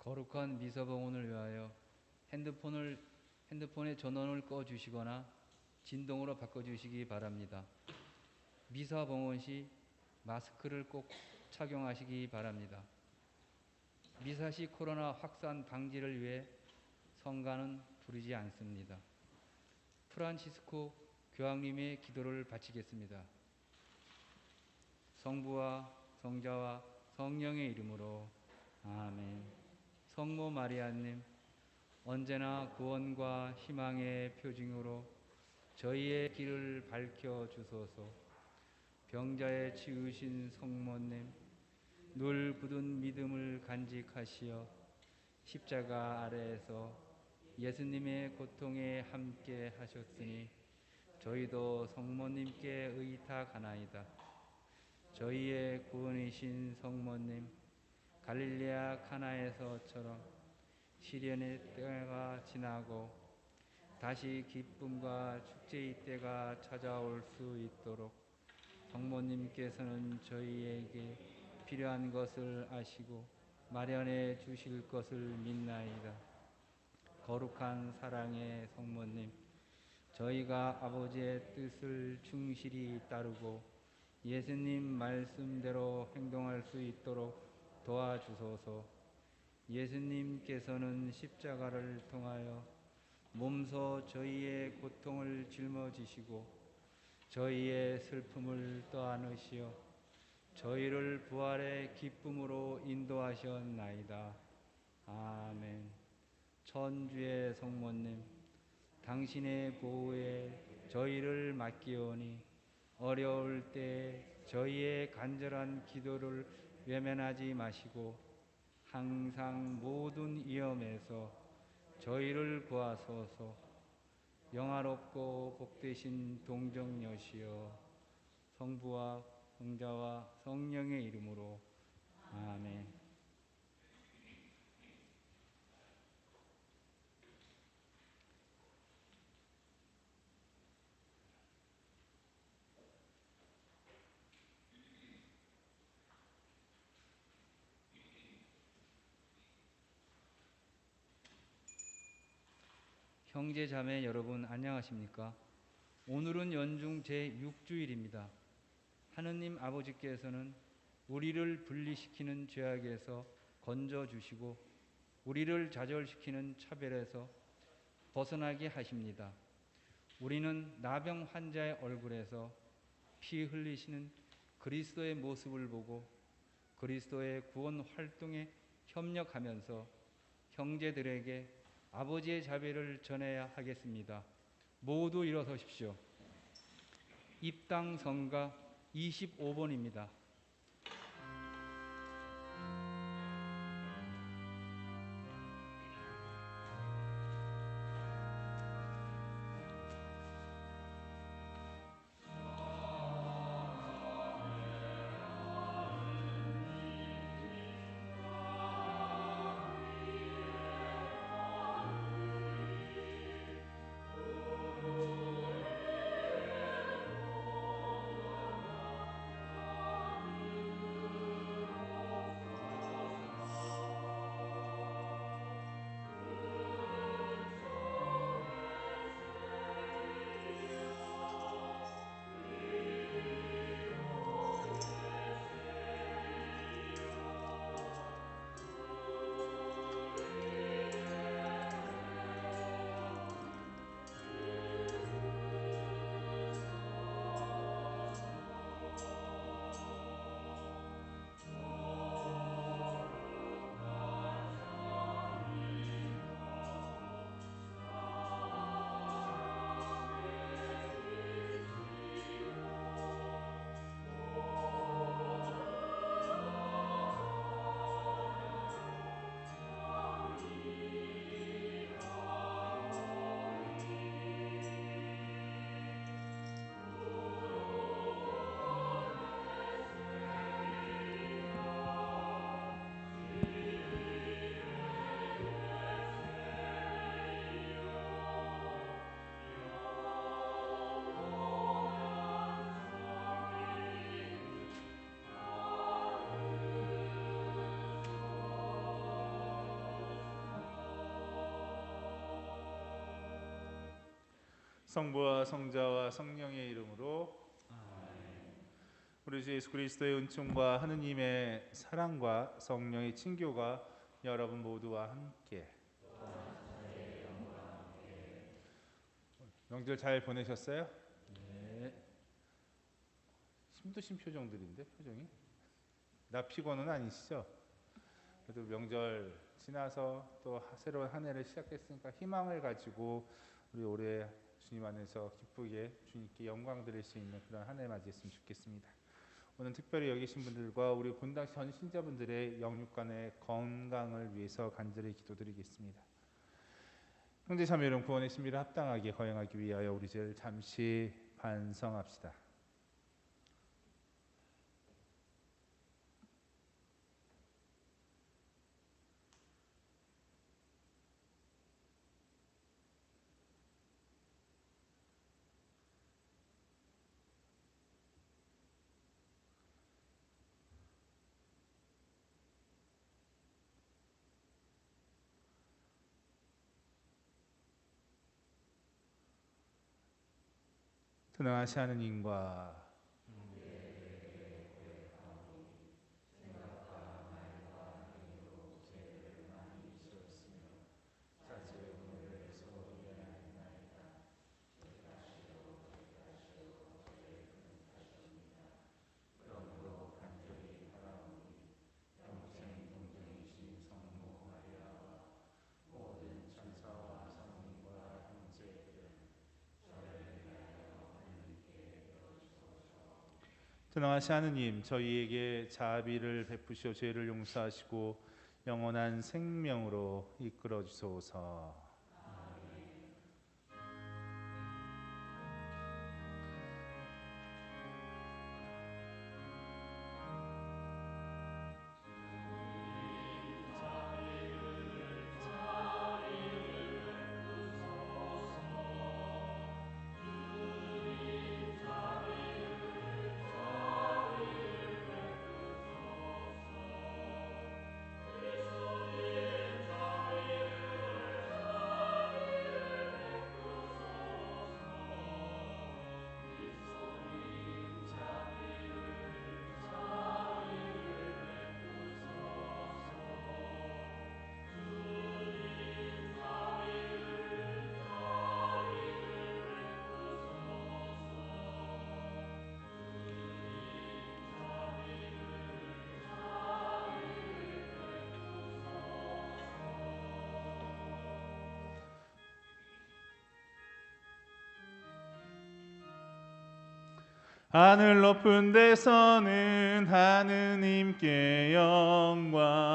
거룩한 미사봉헌을 위하여 핸드폰의 전원을 꺼주시거나 진동으로 바꿔주시기 바랍니다. 미사봉헌 시 마스크를 꼭 착용하시기 바랍니다. 미사 시 코로나 확산 방지를 위해 성가는 부르지 않습니다. 프란치스코 교황님의 기도를 바치겠습니다. 성부와 성자와 성령의 이름으로 아멘. 성모 마리아님, 언제나 구원과 희망의 표징으로 저희의 길을 밝혀주소서. 병자의 치유신 성모님, 늘 굳은 믿음을 간직하시어 십자가 아래에서 예수님의 고통에 함께 하셨으니 저희도 성모님께 의탁하나이다. 저희의 구원이신 성모님, 갈릴레아 카나에서처럼 시련의 때가 지나고 다시 기쁨과 축제의 때가 찾아올 수 있도록 성모님께서는 저희에게 필요한 것을 아시고 마련해 주실 것을 믿나이다. 거룩한 사랑의 성모님, 저희가 아버지의 뜻을 충실히 따르고 예수님 말씀대로 행동할 수 있도록 도와주소서. 예수님께서는 십자가를 통하여 몸소 저희의 고통을 짊어지시고 저희의 슬픔을 떠안으시어 저희를 부활의 기쁨으로 인도하셨나이다. 아멘. 천주의 성모님, 당신의 보호에 저희를 맡기오니 어려울 때 저희의 간절한 기도를 외면하지 마시고 항상 모든 위험에서 저희를 구하소서. 영화롭고 복되신 동정녀시여, 성부와 성자와 성령의 이름으로 아멘. 형제 자매 여러분, 안녕하십니까? 오늘은 연중 제6주일입니다. 하느님 아버지께서는 우리를 분리시키는 죄악에서 건져주시고 우리를 좌절시키는 차별에서 벗어나게 하십니다. 우리는 나병 환자의 얼굴에서 피 흘리시는 그리스도의 모습을 보고 그리스도의 구원 활동에 협력하면서 형제들에게 아버지의 자비를 전해야 하겠습니다. 모두 일어서십시오. 입당 성가 25번입니다. 성부와 성자와 성령의 이름으로 아멘. 우리 주 예수 그리스도의 은총과 하느님의 사랑과 성령의 친교가 여러분 모두와 함께. 명절 잘 보내셨어요? 네. 힘드신 표정들인데 표정이? 나 피곤은 아니시죠? 그래도 명절 지나서 또 새로운 한 해를 시작했으니까 희망을 가지고 우리 올해 주님 안에서 기쁘게 주님께 영광 드릴 수 있는 그런 한 해 맞이했으면 좋겠습니다. 오늘 특별히 여기신 분들과 우리 본당 전 신자분들의 영육간의 건강을 위해서 간절히 기도드리겠습니다. 형제 자매 여러분, 구원의 신비를 합당하게 거행하기 위하여 우리 죄를 잠시 반성합시다. 전능하신 하느님과 전능하신 하느님, 저희에게 자비를 베푸시어 죄를 용서하시고 영원한 생명으로 이끌어 주소서. 하늘 높은 데서는 하느님께 영광,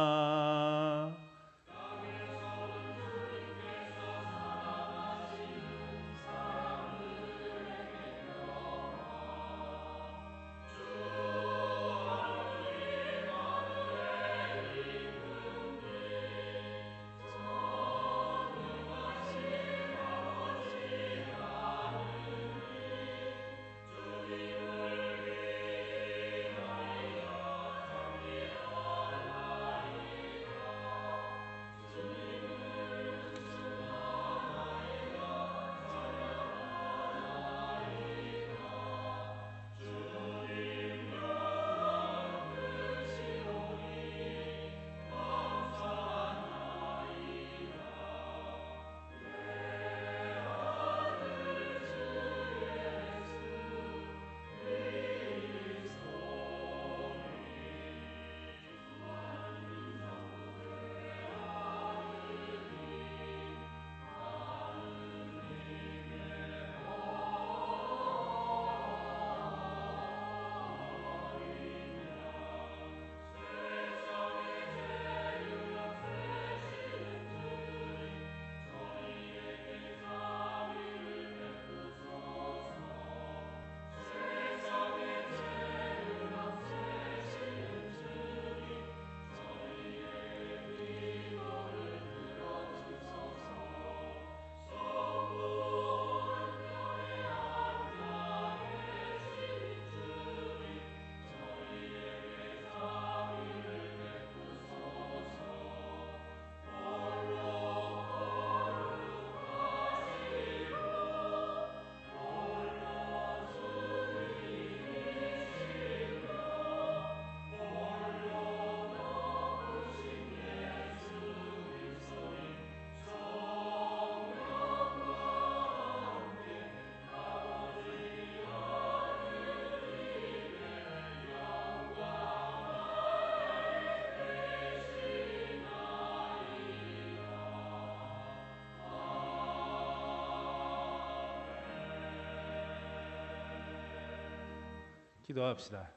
기도합시다.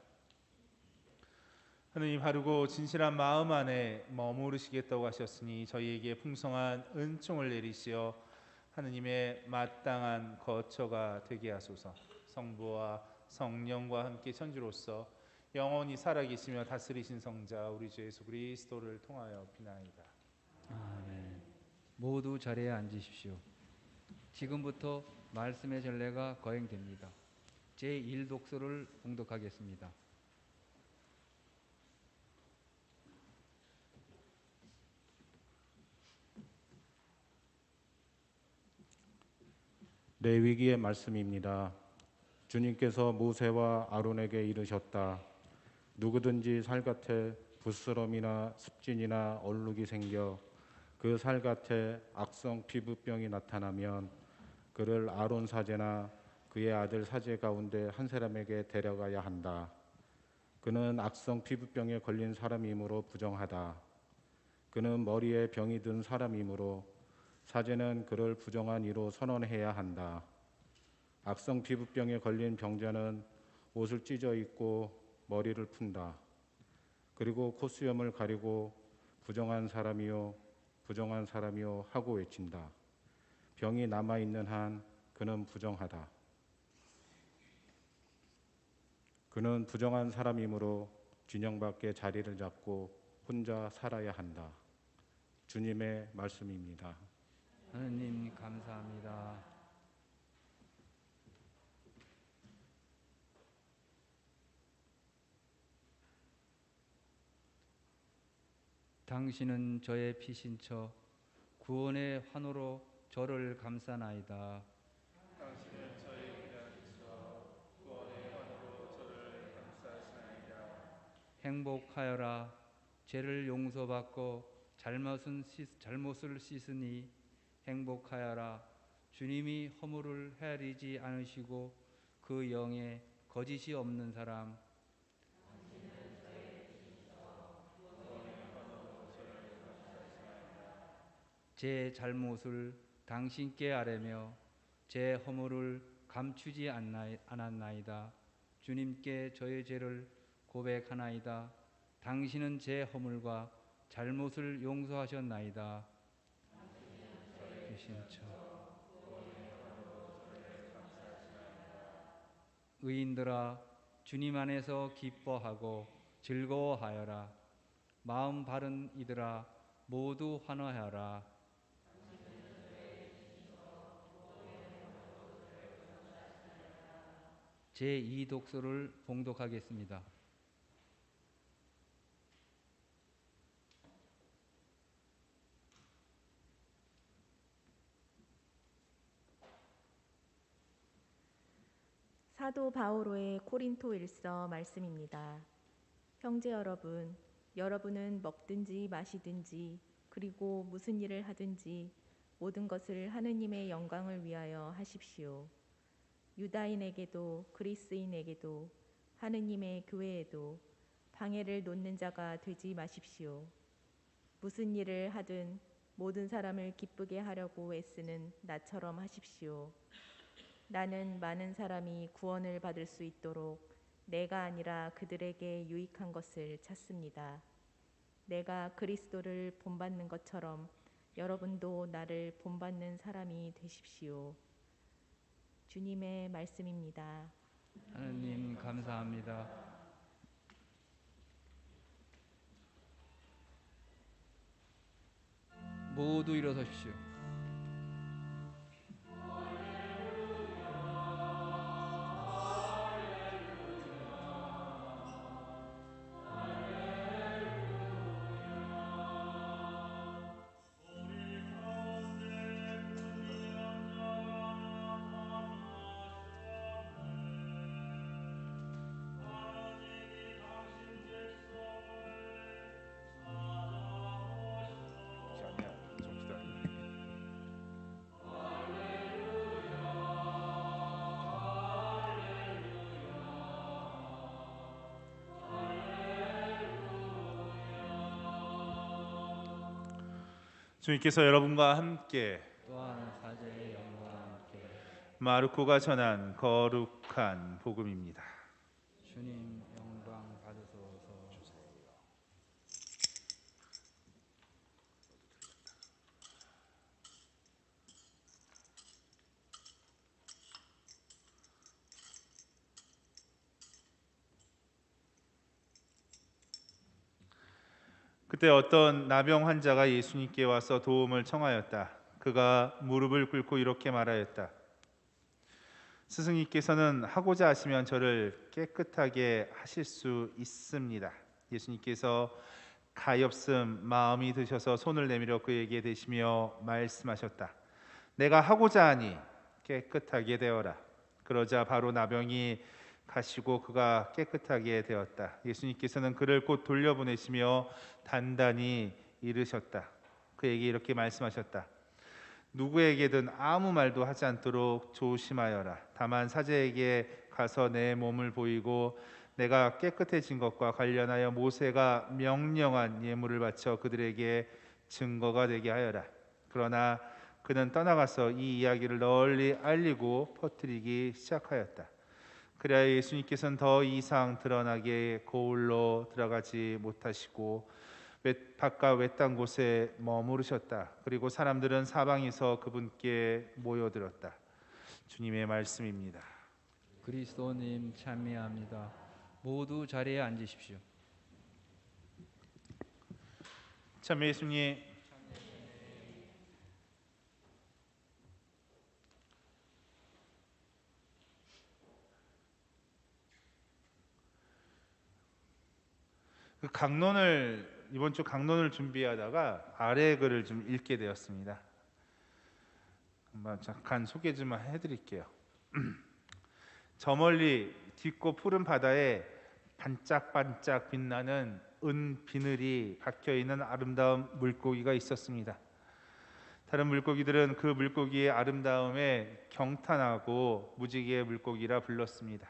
하느님, 바르고 진실한 마음 안에 머무르시겠다고 하셨으니 저희에게 풍성한 은총을 내리시어 하느님의 마땅한 거처가 되게 하소서. 성부와 성령과 함께 천주로서 영원히 살아계시며 다스리신 성자 우리 주 예수 그리스도를 통하여 비나이다. 아멘. 모두 자리에 앉으십시오. 지금부터 말씀의 전례가 거행됩니다. 제1독서를 봉독하겠습니다. 레위기의 말씀입니다. 주님께서 모세와 아론에게 이르셨다. 누구든지 살갗에 부스럼이나 습진이나 얼룩이 생겨 그 살갗에 악성 피부병이 나타나면 그를 아론 사제나 그의 아들 사제 가운데 한 사람에게 데려가야 한다. 그는 악성 피부병에 걸린 사람이므로 부정하다. 그는 머리에 병이 든 사람이므로 사제는 그를 부정한 이로 선언해야 한다. 악성 피부병에 걸린 병자는 옷을 찢어 입고 머리를 푼다. 그리고 콧수염을 가리고 부정한 사람이요 부정한 사람이요 하고 외친다. 병이 남아있는 한 그는 부정하다. 그는 부정한 사람이므로 진영 밖에 자리를 잡고 혼자 살아야 한다. 주님의 말씀입니다. 하느님 감사합니다. 당신은 저의 피신처 구원의 환호로 저를 감싸나이다. 당신은 저의 피난처 구원의 환호로 저를 감싸시나이다. 행복하여라. 죄를 용서받고 잘못을 씻으니 행복하여라. 주님이 허물을 헤아리지 않으시고 그 영에 거짓이 없는 사람. 제 잘못을 당신께 아뢰며 제 허물을 감추지 않았나이다. 주님께 저의 죄를 고백하나이다. 당신은 제 허물과 잘못을 용서하셨나이다. 의인들아, 주님 안에서 기뻐하고 즐거워하여라. 마음 바른 이들아, 모두 환호하여라. 제2독서를 봉독하겠습니다. 사도 바오로의 코린토일서 말씀입니다. 형제 여러분, 여러분은 먹든지 마시든지 그리고 무슨 일을 하든지 모든 것을 하느님의 영광을 위하여 하십시오. 유다인에게도 그리스인에게도 하느님의 교회에도 방해를 놓는 자가 되지 마십시오. 무슨 일을 하든 모든 사람을 기쁘게 하려고 애쓰는 나처럼 하십시오. 나는 많은 사람이 구원을 받을 수 있도록 내가 아니라 그들에게 유익한 것을 찾습니다. 내가 그리스도를 본받는 것처럼 여러분도 나를 본받는 사람이 되십시오. 주님의 말씀입니다. 하느님 감사합니다. 모두 일어서십시오. 주님께서 여러분과 함께 또한 사제의 영광과 함께 마르코가 전한 거룩한 복음입니다. 주님 영광 받으소서. 그때 어떤 나병 환자가 예수님께 와서 도움을 청하였다. 그가 무릎을 꿇고 이렇게 말하였다. 스승님께서는 하고자 하시면 저를 깨끗하게 하실 수 있습니다. 예수님께서 가엾은 마음이 드셔서 손을 내밀어 그에게 대시며 말씀하셨다. 내가 하고자 하니 깨끗하게 되어라. 그러자 바로 나병이 가시고 그가 깨끗하게 되었다. 예수님께서는 그를 곧 돌려보내시며 단단히 이르셨다. 그에게 이렇게 말씀하셨다. 누구에게든 아무 말도 하지 않도록 조심하여라. 다만 사제에게 가서 내 몸을 보이고 내가 깨끗해진 것과 관련하여 모세가 명령한 예물을 바쳐 그들에게 증거가 되게 하여라. 그러나 그는 떠나가서 이 이야기를 널리 알리고 퍼뜨리기 시작하였다. 그래야 예수님께서는 더 이상 드러나게 거울로 들어가지 못하시고 바깥 외딴 곳에 머무르셨다. 그리고 사람들은 사방에서 그분께 모여들었다. 주님의 말씀입니다. 그리스도님 찬미합니다. 모두 자리에 앉으십시오. 참 예수님, 그 강론을 이번 주 강론을 준비하다가 아래 글을 좀 읽게 되었습니다. 한번 잠깐 소개 좀 해드릴게요. 저 멀리 깊고 푸른 바다에 반짝반짝 빛나는 은 비늘이 박혀 있는 아름다운 물고기가 있었습니다. 다른 물고기들은 그 물고기의 아름다움에 경탄하고 무지개 물고기라 불렀습니다.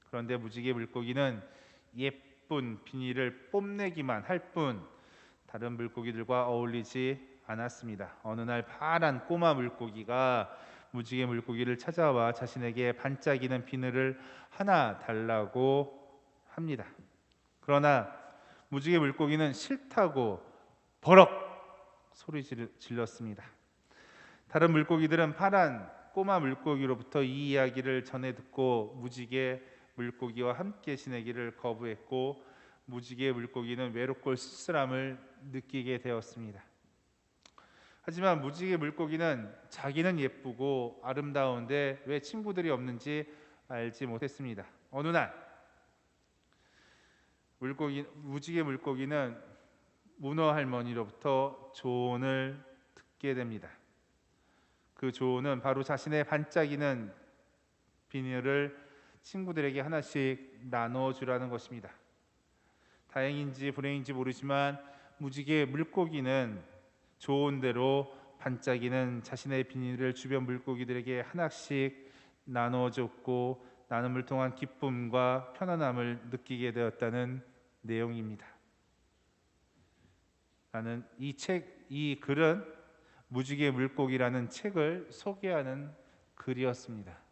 그런데 무지개 물고기는 예쁜 비닐을 뽐내기만 할 뿐 다른 물고기들과 어울리지 않았습니다. 어느 날 파란 꼬마 물고기가 무지개 물고기를 찾아와 자신에게 반짝이는 비늘을 하나 달라고 합니다. 그러나 무지개 물고기는 싫다고 버럭 소리 질렀습니다. 다른 물고기들은 파란 꼬마 물고기로부터 이 이야기를 전해 듣고 무지개 물고기와 함께 지내기를 거부했고 무지개 물고기는 외롭고 쓸쓸함을 느끼게 되었습니다. 하지만 무지개 물고기는 자기는 예쁘고 아름다운데 왜 친구들이 없는지 알지 못했습니다. 어느 날 무지개 물고기는 문어 할머니로부터 조언을 듣게 됩니다. 그 조언은 바로 자신의 반짝이는 비늘을 친구들에게 하나씩 나눠주라는 것입니다. 다행인지 불행인지 모르지만 무지개 물고기는 좋은 대로 반짝이는 자신의 비닐을 주변 물고기들에게 하나씩 나눠줬고 나눔을 통한 기쁨과 편안함을 느끼게 되었다는 내용입니다. 나는 이 글은 무지개 물고기라는 책을 소개하는 글이었습니다.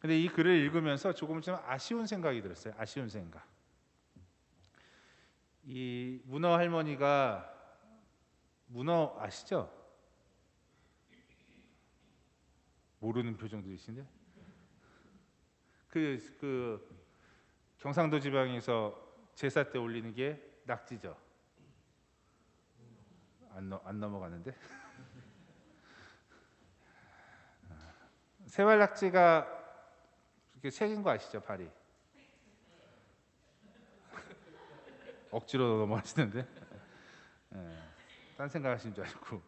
근데 이 글을 읽으면서 조금 좀 아쉬운 생각이 들었어요. 아쉬운 생각. 이 문어 할머니가 문어 아시죠? 모르는 표정들이신데 그 경상도 지방에서 제사 때 올리는 게 낙지죠. 안 넘어가는데 세왈 낙지가 이렇게 색인 거 아시죠? 발이 억지로 넘어가시는데 딴 생각하신 줄 알고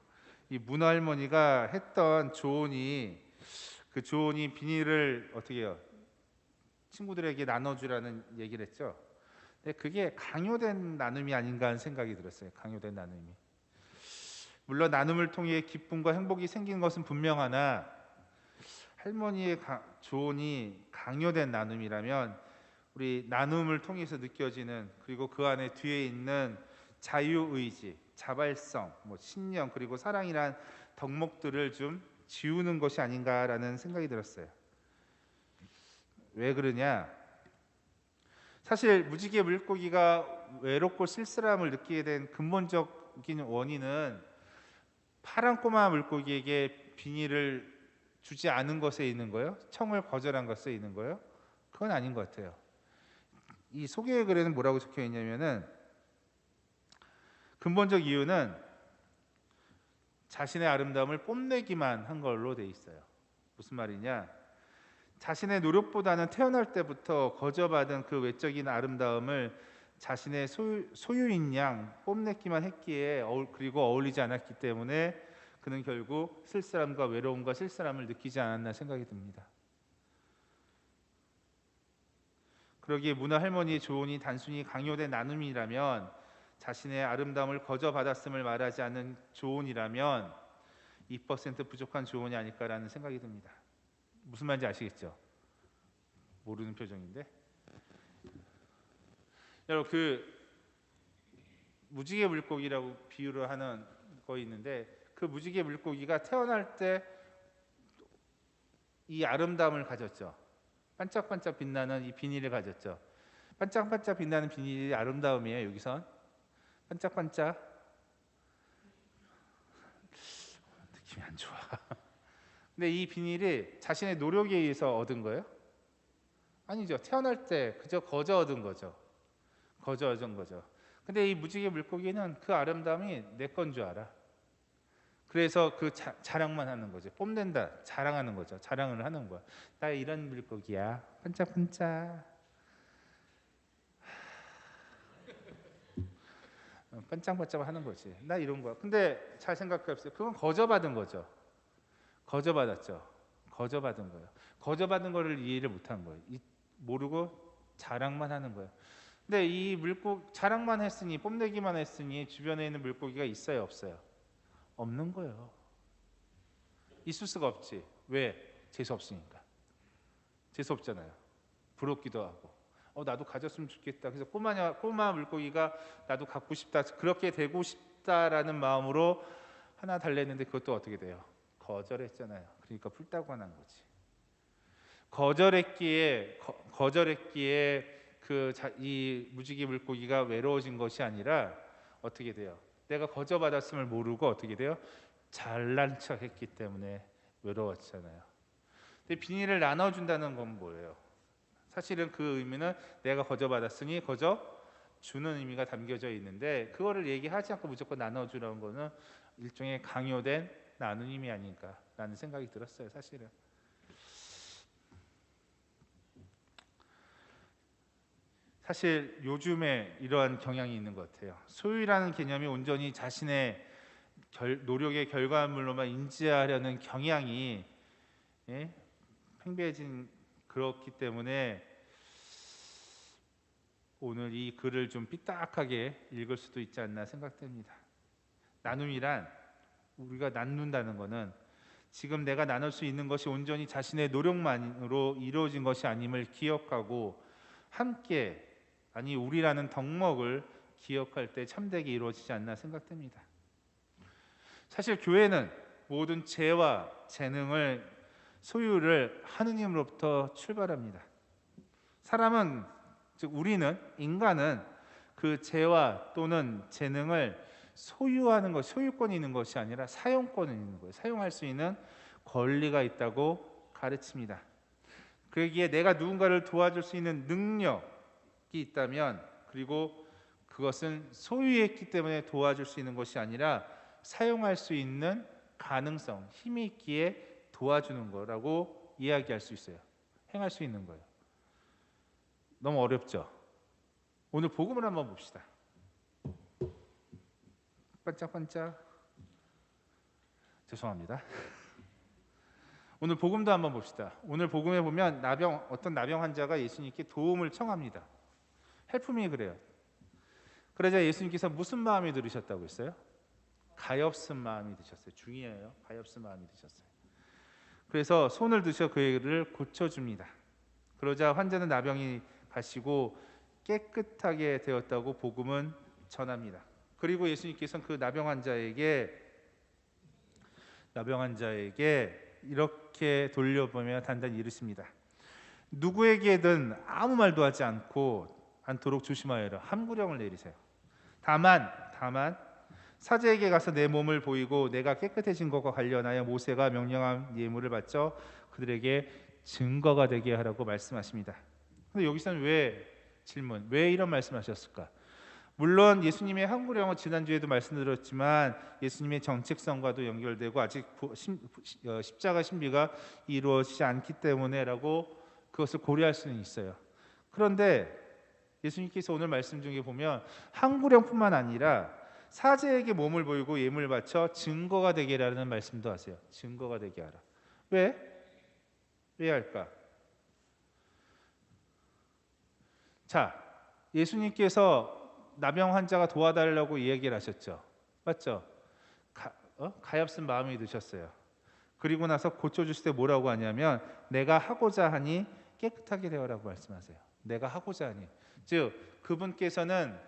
이 문어 할머니가 했던 조언이 그 조언이 비닐을 어떻게 해요? 친구들에게 나눠주라는 얘기를 했죠. 근데 그게 강요된 나눔이 아닌가 하는 생각이 들었어요. 강요된 나눔이. 물론 나눔을 통해 기쁨과 행복이 생긴 것은 분명하나 할머니의 조언이 강요된 나눔이라면 우리 나눔을 통해서 느껴지는 그리고 그 안에 뒤에 있는 자유의지, 자발성, 신념 그리고 사랑이란 덕목들을 좀 지우는 것이 아닌가라는 생각이 들었어요. 왜 그러냐? 사실 무지개 물고기가 외롭고 쓸쓸함을 느끼게 된 근본적인 원인은 파란 꼬마 물고기에게 비닐을 주지 않은 것에 있는 거예요? 청을 거절한 것에 있는 거예요? 그건 아닌 것 같아요. 이 소개의 글에는 뭐라고 적혀 있냐면은 근본적 이유는 자신의 아름다움을 뽐내기만 한 걸로 돼 있어요. 무슨 말이냐? 자신의 노력보다는 태어날 때부터 거저받은 그 외적인 아름다움을 자신의 소유인 양 뽐내기만 했기에 그리고 어울리지 않았기 때문에 그는 결국 쓸쓸함과 외로움과 쓸쓸함을 느끼지 않았나 생각이 듭니다. 그러기에 문화 할머니의 조언이 단순히 강요된 나눔이라면, 자신의 아름다움을 거저받았음을 말하지 않는 조언이라면 2% 부족한 조언이 아닐까라는 생각이 듭니다. 무슨 말인지 아시겠죠? 모르는 표정인데. 여러분, 그 무지개 물고기라고 비유를 하는 거 있는데, 그 무지개 물고기가 태어날 때 이 아름다움을 가졌죠. 반짝반짝 빛나는 이 비닐을 가졌죠. 반짝반짝 빛나는 비닐이 아름다움이에요. 여기선 반짝반짝. 느낌이 안 좋아. 근데 이 비닐이 자신의 노력에 의해서 얻은 거예요? 아니죠. 태어날 때 그저 거저 얻은 거죠. 거저 얻은 거죠. 근데 이 무지개 물고기는 그 아름다움이 내 건 줄 알아. 그래서 그 자랑만 하는 거죠. 뽐낸다, 자랑하는 거죠. 자랑을 하는 거야. 나 이런 물고기야. 반짝반짝. 반짝반짝 하는 거지. 나 이런 거야. 근데 잘 생각해보세요. 그건 거저받은 거죠. 거저받았죠. 거저받은 거예요. 거저받은 거를 이해를 못한 거예요. 모르고 자랑만 하는 거예요. 근데 이 물고기 자랑만 했으니, 뽐내기만 했으니 주변에 있는 물고기가 있어요, 없어요? 없는 거예요. 있을 수가 없지. 왜? 재수 없으니까. 재수 없잖아요. 부럽기도 하고. 나도 가졌으면 좋겠다. 그래서 꼬마 물고기가 나도 갖고 싶다, 그렇게 되고 싶다라는 마음으로 하나 달랬는데 그것도 어떻게 돼요? 거절했잖아요. 그러니까 풀다고 하는 거지. 거절했기에 이 무지개 물고기가 외로워진 것이 아니라 어떻게 돼요? 내가 거저받았음을 모르고 어떻게 돼요? 잘난 척했기 때문에 외로웠잖아요. 근데 비닐을 나눠준다는 건 뭐예요? 사실은 그 의미는 내가 거저받았으니 거저 주는 의미가 담겨져 있는데, 그거를 얘기하지 않고 무조건 나눠주라는 거는 일종의 강요된 나눔이 아닌가라는 생각이 들었어요. 사실은. 사실 요즘에 이러한 경향이 있는 것 같아요. 소유라는 개념이 온전히 자신의 노력의 결과물로만 인지하려는 경향이 팽배해진, 그렇기 때문에 오늘 이 글을 좀 삐딱하게 읽을 수도 있지 않나 생각됩니다. 나눔이란, 우리가 나눈다는 것은 지금 내가 나눌 수 있는 것이 온전히 자신의 노력만으로 이루어진 것이 아님을 기억하고, 함께, 아니 우리라는 덕목을 기억할 때 참되게 이루어지지 않나 생각됩니다. 사실 교회는 모든 재와 재능을, 소유를 하느님으로부터 출발합니다. 사람은, 즉 우리는, 인간은 그 재와 또는 재능을 소유하는 것, 소유권이 있는 것이 아니라 사용권이 있는 거예요. 사용할 수 있는 권리가 있다고 가르칩니다. 그러기에 내가 누군가를 도와줄 수 있는 능력이 있다면, 그리고 그것은 소유했기 때문에 도와줄 수 있는 것이 아니라 사용할 수 있는 가능성, 힘이 있기에 도와주는 거라고 이야기할 수 있어요. 행할 수 있는 거예요. 너무 어렵죠? 오늘 복음을 한번 봅시다. 반짝반짝. 죄송합니다. 오늘 복음도 한번 봅시다. 오늘 복음에 보면 어떤 나병 환자가 예수님께 도움을 청합니다. 헬프미 그래요. 그러자 예수님께서 무슨 마음이 들으셨다고 했어요? 가엾은 마음이 드셨어요. 중요해요. 가엾은 마음이 드셨어요. 그래서 손을 드셔 그를 고쳐줍니다. 그러자 환자는 나병이 가시고 깨끗하게 되었다고 복음은 전합니다. 그리고 예수님께서는 그 나병 환자에게 이렇게 돌려보며 단단히 이르십니다. 누구에게든 아무 말도 하지 않도록 조심하여라. 함구령을 내리세요. 다만 사제에게 가서 내 몸을 보이고 내가 깨끗해진 것과 관련하여 모세가 명령한 예물을 바쳐 그들에게 증거가 되게 하라고 말씀하십니다. 근데 여기서는 왜 이런 말씀하셨을까? 물론 예수님의 함구령은 지난주에도 말씀드렸지만 예수님의 정책성과도 연결되고 아직 십자가 신비가 이루어지지 않기 때문에라고 그것을 고려할 수는 있어요. 그런데 예수님께서 오늘 말씀 중에 보면 함구령뿐만 아니라 사제에게 몸을 보이고 예물을 바쳐 증거가 되게 하라는 말씀도 하세요. 증거가 되게 하라. 왜 할까? 자, 예수님께서 나병 환자가 도와달라고 이야기를 하셨죠. 맞죠? 가엾은 마음이 드셨어요. 그리고 나서 고쳐주실 때 뭐라고 하냐면 내가 하고자 하니 깨끗하게 되어라고 말씀하세요. 내가 하고자 하니, 즉 그분께서는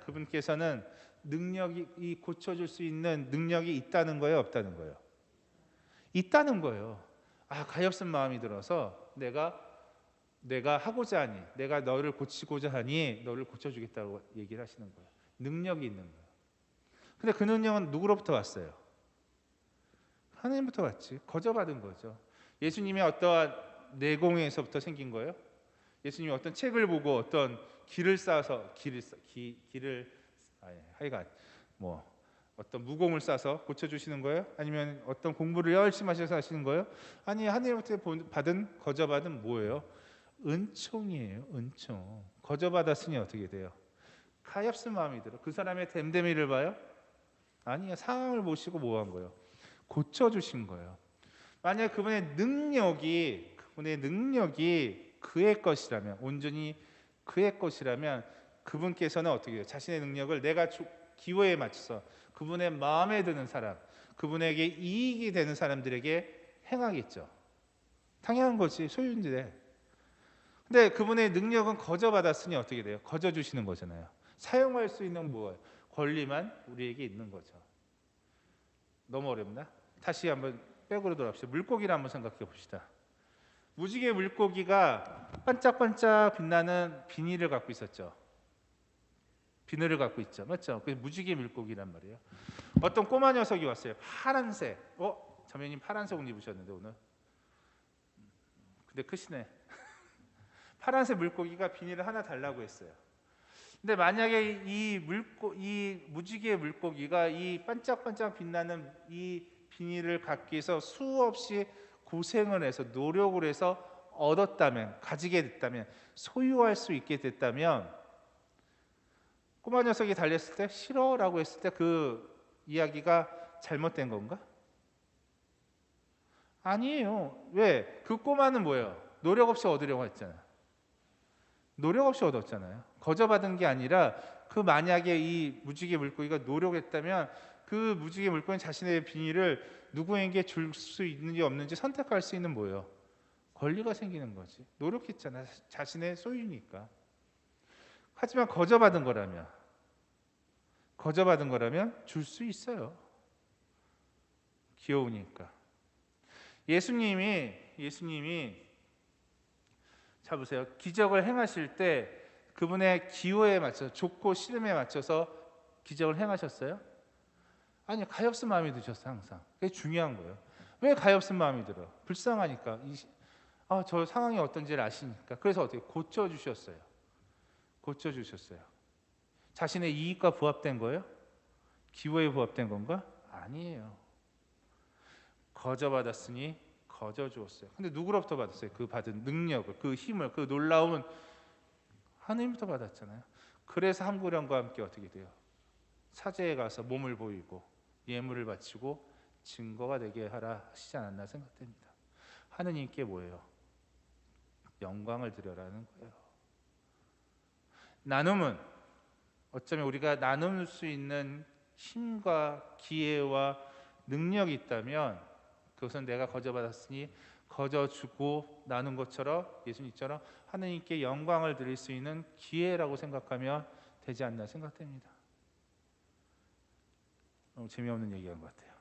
능력이 고쳐줄 수 있는 능력이 있다는 거예요, 없다는 거예요? 있다는 거예요. 가엾은 마음이 들어서 내가 하고자 하니, 내가 너를 고치고자 하니 너를 고쳐주겠다고 얘기를 하시는 거예요. 능력이 있는 거예요. 근데 그 능력은 누구로부터 왔어요? 하나님부터 왔지. 거저받은 거죠. 예수님의 어떠한 내공에서부터 생긴 거예요? 예수님이 어떤 책을 보고 어떤 하여간 어떤 무공을 싸서 고쳐주시는 거예요? 아니면 어떤 공부를 열심히 하셔서 하시는 거예요? 아니, 하나님부터 거저받은 뭐예요? 은총이에요. 은총. 거저받았으니 어떻게 돼요? 가엾은 마음이 들어. 그 사람의 됨됨이를 봐요? 아니요. 상황을 보시고 뭐 한 거예요? 고쳐주신 거예요. 만약 그분의 능력이 그의 것이라면, 온전히 그의 것이라면 그분께서는 어떻게 해요? 자신의 능력을 내가 기호에 맞춰서 그분의 마음에 드는 사람, 그분에게 이익이 되는 사람들에게 행하겠죠. 당연한 거지. 소유인데. 근데 그분의 능력은 거저받았으니 어떻게 돼요? 거저주시는 거잖아요. 사용할 수 있는 권리만 우리에게 있는 거죠. 너무 어렵나? 다시 한번 백으로 돌아갑시다. 물고기를 한번 생각해 봅시다. 무지개 물고기가 반짝반짝 빛나는 비닐을 갖고 있었죠. 비늘을 갖고 있죠. 맞죠? 그게 무지개 물고기란 말이에요. 어떤 꼬마 녀석이 왔어요. 파란색. 자매님 파란색 옷 입으셨는데 오늘. 근데 크시네. 파란색 물고기가 비닐을 하나 달라고 했어요. 근데 만약에 이 무지개 물고기가 이 반짝반짝 빛나는 이 비닐을 갖기 위해서 수없이 고생을 해서 노력을 해서 얻었다면, 가지게 됐다면, 소유할 수 있게 됐다면, 꼬마 녀석이 달렸을 때 싫어라고 했을 때 그 이야기가 잘못된 건가? 아니에요. 왜? 그 꼬마는 뭐예요? 노력 없이 얻으려고 했잖아요. 노력 없이 얻었잖아요. 거저받은 게 아니라 만약에 이 무지개 물고기가 노력했다면 그 무지개 물고기는 자신의 비닐을 누구에게 줄 수 있는지 없는지 선택할 수 있는 뭐예요? 권리가 생기는 거지. 노력했잖아. 자신의 소유니까. 하지만 거저받은 거라면 줄 수 있어요. 귀여우니까. 예수님이 자 보세요. 기적을 행하실 때 그분의 기호에 맞춰서, 좋고 싫음에 맞춰서 기적을 행하셨어요? 아니, 가엾은 마음이 드셨어요. 항상. 그게 중요한 거예요. 왜 가엾은 마음이 들어? 불쌍하니까. 저 상황이 어떤지를 아시니까. 그래서 어떻게 고쳐주셨어요. 자신의 이익과 부합된 거예요? 기호에 부합된 건가? 아니에요. 거저받았으니 거저주었어요. 근데 누구로부터 받았어요? 그 받은 능력을, 그 힘을, 그 놀라운 하나님부터 받았잖아요. 그래서 함구령과 함께 어떻게 돼요? 사제에 가서 몸을 보이고 예물을 바치고 증거가 되게 하라 하시지 않았나 생각됩니다. 하느님께 뭐예요? 영광을 드려라는 거예요. 나눔은 어쩌면 우리가 나눌 수 있는 힘과 기회와 능력이 있다면 그것은 내가 거저받았으니 거저주고 나눈 것처럼, 예수님처럼 하느님께 영광을 드릴 수 있는 기회라고 생각하면 되지 않나 생각됩니다. 너무 재미없는 얘기한 것 같아요.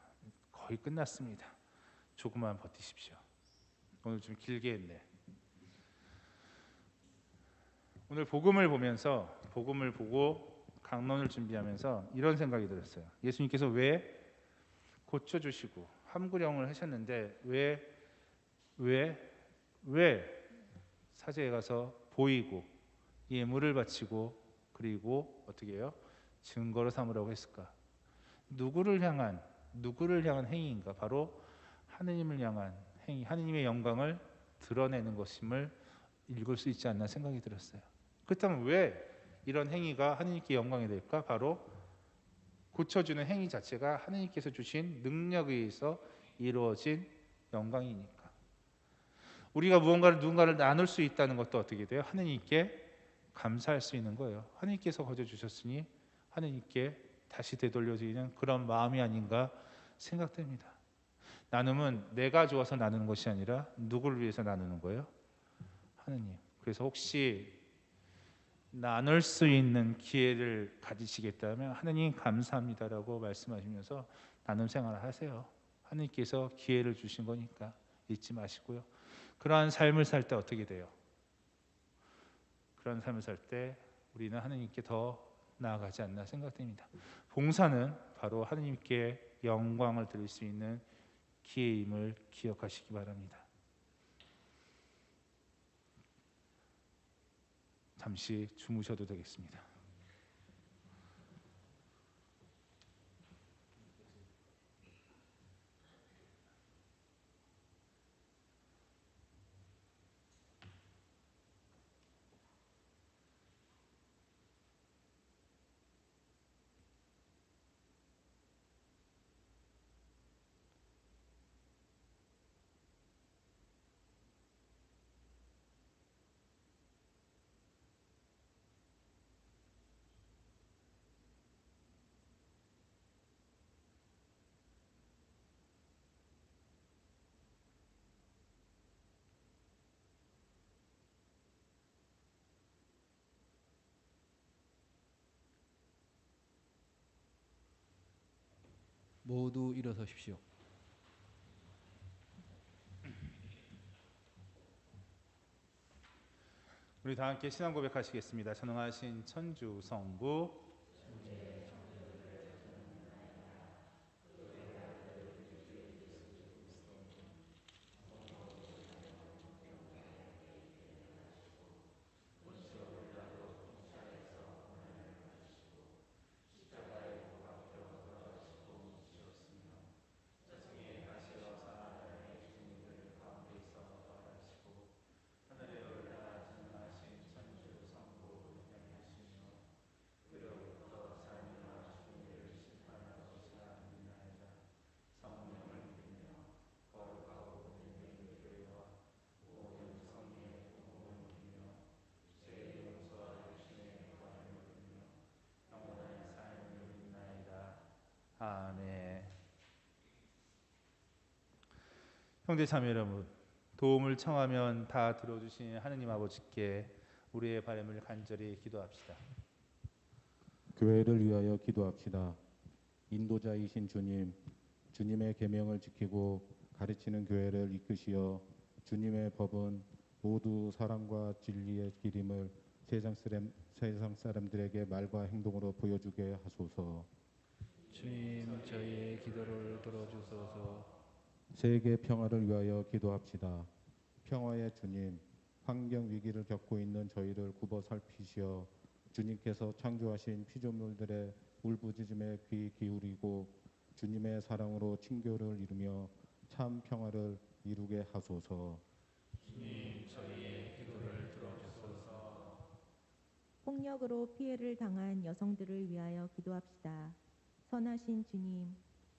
거의 끝났습니다. 조금만 버티십시오. 오늘 좀 길게 했네. 오늘 복음을 보고 강론을 준비하면서 이런 생각이 들었어요. 예수님께서 왜 고쳐주시고 함구령을 하셨는데 왜 사제에 가서 보이고 예물을 바치고 그리고 어떻게 해요? 증거로 삼으라고 했을까? 누구를 향한 행위인가? 바로 하느님을 향한 행위, 하느님의 영광을 드러내는 것임을 읽을 수 있지 않나 생각이 들었어요. 그렇다면 왜 이런 행위가 하느님께 영광이 될까? 바로 고쳐주는 행위 자체가 하느님께서 주신 능력에 의해서 이루어진 영광이니까. 우리가 누군가를 나눌 수 있다는 것도 어떻게 돼요? 하느님께 감사할 수 있는 거예요. 하느님께서 거저 주셨으니 하느님께 다시 되돌려드리는 그런 마음이 아닌가 생각됩니다. 나눔은 내가 좋아서 나누는 것이 아니라 누구를 위해서 나누는 거예요? 하느님. 그래서 혹시 나눌 수 있는 기회를 가지시겠다면 하느님 감사합니다라고 말씀하시면서 나눔 생활을 하세요. 하느님께서 기회를 주신 거니까 잊지 마시고요. 그러한 삶을 살 때 어떻게 돼요? 그런 삶을 살 때 우리는 하느님께 더 나아가지 않나 생각됩니다. 봉사는 바로 하느님께 영광을 드릴 수 있는 기회임을 기억하시기 바랍니다. 잠시 주무셔도 되겠습니다. 모두 일어서십시오. 우리 다 함께 신앙 고백하시겠습니다. 전능하신 천주 성부 아멘. 형제 자매 여러분, 도움을 청하면 다 들어주신 하느님 아버지께 우리의 바람을 간절히 기도합시다. 교회를 위하여 기도합시다. 인도자이신 주님, 주님의 계명을 지키고 가르치는 교회를 이끄시어 주님의 법은 모두 사랑과 진리의 길임을 세상 사람들에게 말과 행동으로 보여주게 하소서. 주님, 저희의 기도를 들어주소서. 세계 평화를 위하여 기도합시다. 평화의 주님, 환경 위기를 겪고 있는 저희를 굽어 살피시어 주님께서 창조하신 피조물들의 울부짖음에 귀 기울이고 주님의 사랑으로 친교를 이루며 참 평화를 이루게 하소서. 주님, 저희의 기도를 들어주소서. 폭력으로 피해를 당한 여성들을 위하여 기도합시다. 선하신 주님,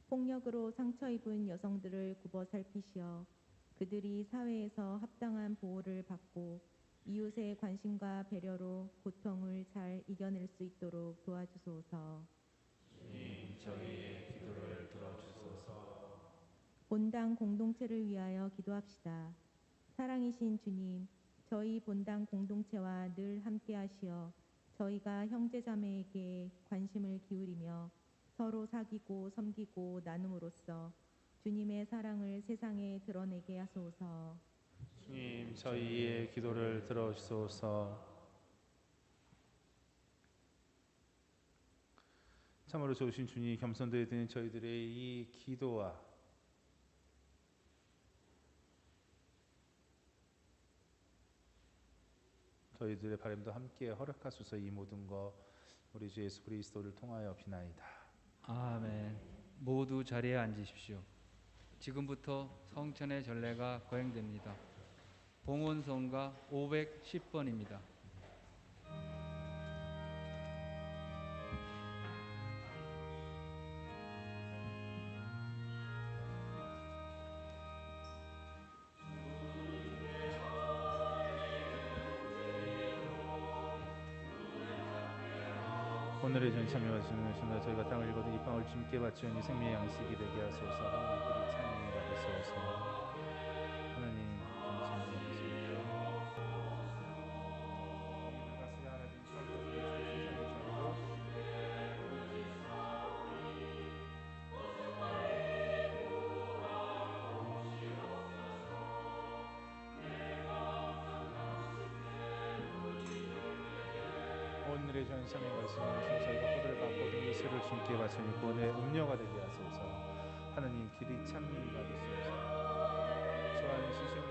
폭력으로 상처 입은 여성들을 굽어 살피시어 그들이 사회에서 합당한 보호를 받고 이웃의 관심과 배려로 고통을 잘 이겨낼 수 있도록 도와주소서. 주님, 저희의 기도를 들어주소서. 본당 공동체를 위하여 기도합시다. 사랑이신 주님, 저희 본당 공동체와 늘 함께하시어 저희가 형제자매에게 관심을 기울이며 서로 사귀고 섬기고 나눔으로써 주님의 사랑을 세상에 드러내게 하소서. 주님, 저희의 기도를 들어주소서. 참으로 좋으신 주님, 겸손도에 드는 저희들의 이 기도와 저희들의 바람도 함께 허락하소서. 이 모든 것 우리 주 예수 그리스도를 통하여 비나이다. 아멘. 모두 자리에 앉으십시오. 지금부터 성찬의 전례가 거행됩니다. 봉헌성가 510번입니다. 오늘의 전참여 말씀을 저희가 땅을 읽어도 이 빵을 주님께 바치오니 생명의 양식이 되게 하소서. 하나님께 찬양을 받으소서. 하나님 감사합니다. 오늘의 전참의 말씀을 저희가 포도를 받고 이슬을 주님께 바치니 구원의 음료가 되게 하소서. 하나님 길이 참님 받으소서. 좋아하는 시시한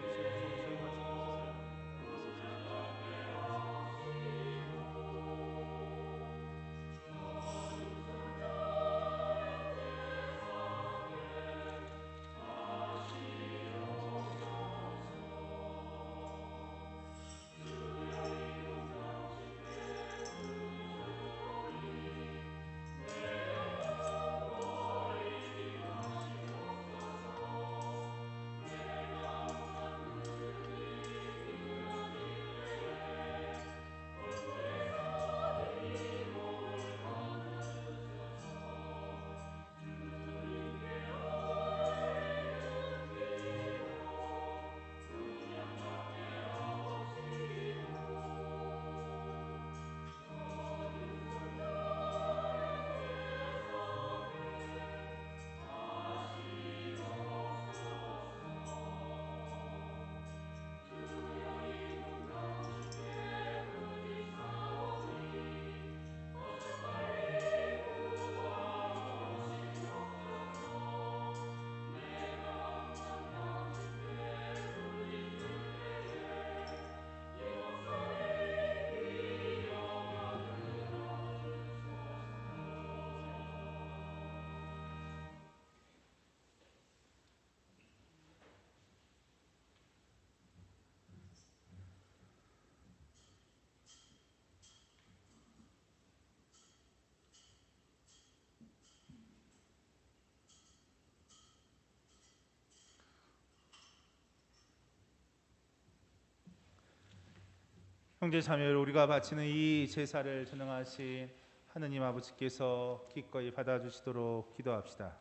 형제 자매를 우리가 바치는 이 제사를 전능하신 하느님 아버지께서 기꺼이 받아주시도록 기도합시다.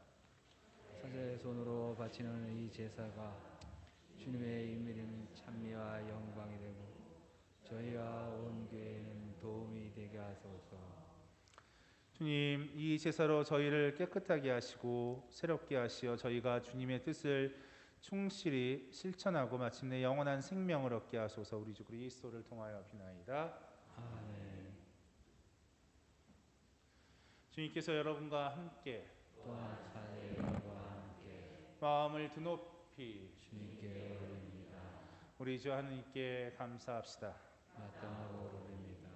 사제의 손으로 바치는 이 제사가 주님의 인밀인 찬미와 영광이 되고 저희와 온 교회에는 도움이 되게 하소서. 주님, 이 제사로 저희를 깨끗하게 하시고 새롭게 하시어 저희가 주님의 뜻을 충실히 실천하고 마침내 영원한 생명을 얻게 하소서. 우리 주 그리스도를 통하여 비나이다. 아멘. 주님께서 여러분과 함께 또한 사제와 함께 마음을 드높이 주님께 올립니다. 우리 주 하느님께 감사합시다. 마땅하고 올립니다.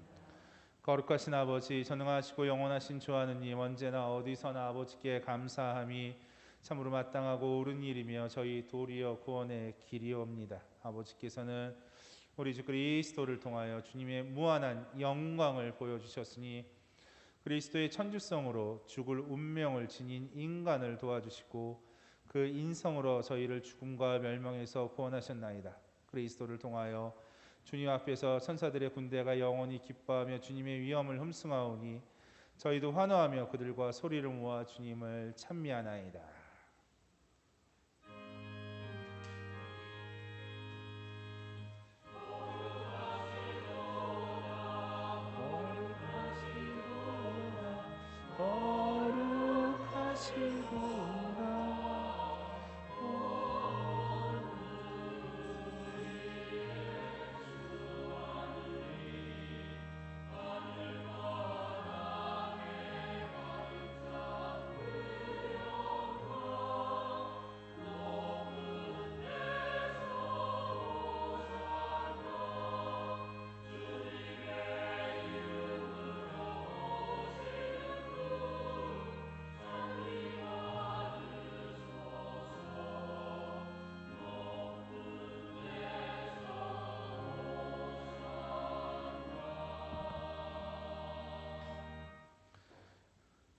거룩하신 아버지, 전능하시고 영원하신 주 하느님, 언제나 어디서나 아버지께 감사함이 참으로 마땅하고 옳은 일이며 저희 도리어 구원의 길이옵니다. 아버지께서는 우리 주 그리스도를 통하여 주님의 무한한 영광을 보여주셨으니 그리스도의 천주성으로 죽을 운명을 지닌 인간을 도와주시고 그 인성으로 저희를 죽음과 멸망에서 구원하셨나이다. 그리스도를 통하여 주님 앞에서 천사들의 군대가 영원히 기뻐하며 주님의 위엄을 흠숭하오니 저희도 환호하며 그들과 소리를 모아 주님을 찬미하나이다.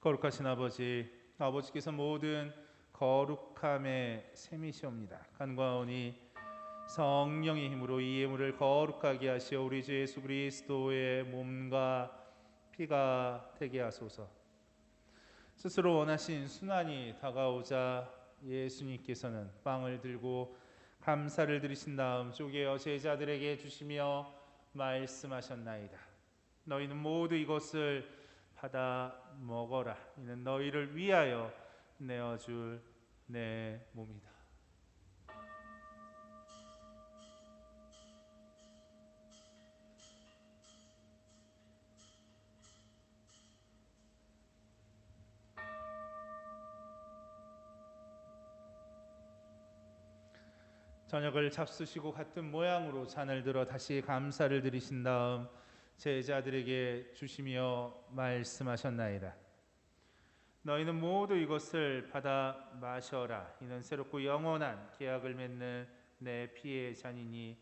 거룩하신 아버지, 아버지께서 모든 거룩함의 셈이시옵니다. 간과하오니 성령의 힘으로 이 예물을 거룩하게 하시어 우리 주 예수 그리스도의 몸과 피가 되게 하소서. 스스로 원하신 순환이 다가오자 예수님께서는 빵을 들고 감사를 드리신 다음 쪼개어 제자들에게 주시며 말씀하셨나이다. 너희는 모두 이것을 받아 먹어라. 이는 너희를 위하여 내어줄 내 몸이다. 저녁을 잡수시고 같은 모양으로 잔을 들어 다시 감사를 드리신 다음 제자들에게 주시며 말씀하셨나이다. 너희는 모두 이것을 받아 마셔라. 이는 새롭고 영원한 계약을 맺는 내 피의 잔이니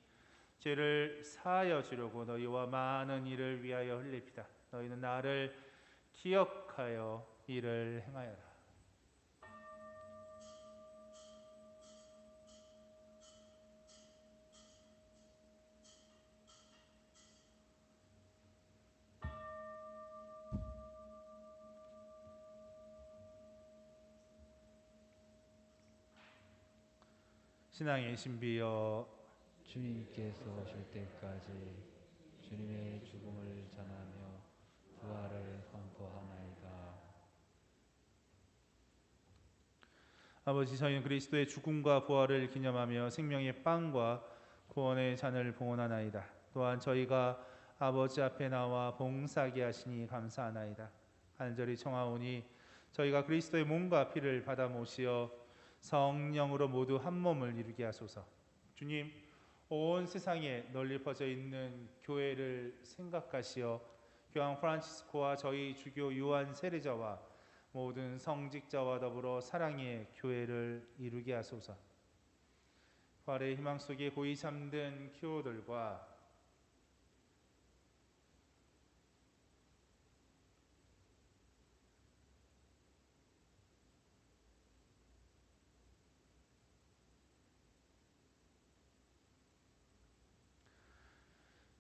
죄를 사하여 주려고 너희와 많은 이를 위하여 흘립니다. 너희는 나를 기억하여 이를 행하여라. 신앙의 신비여, 주님께서 오실 때까지 주님의 죽음을 전하며 부활을 선포하나이다. 아버지, 저희는 그리스도의 죽음과 부활을 기념하며 생명의 빵과 구원의 잔을 봉헌하나이다. 또한 저희가 아버지 앞에 나와 봉사하게 하시니 감사하나이다. 간절히 청하오니 저희가 그리스도의 몸과 피를 받아 모시어 성령으로 모두 한 몸을 이루게 하소서. 주님, 온 세상에 널리 퍼져 있는 교회를 생각하시어 교황 프란치스코와 저희 주교 요한 세례자와 모든 성직자와 더불어 사랑의 교회를 이루게 하소서. 부활의 희망 속에 고이 잠든 교우들과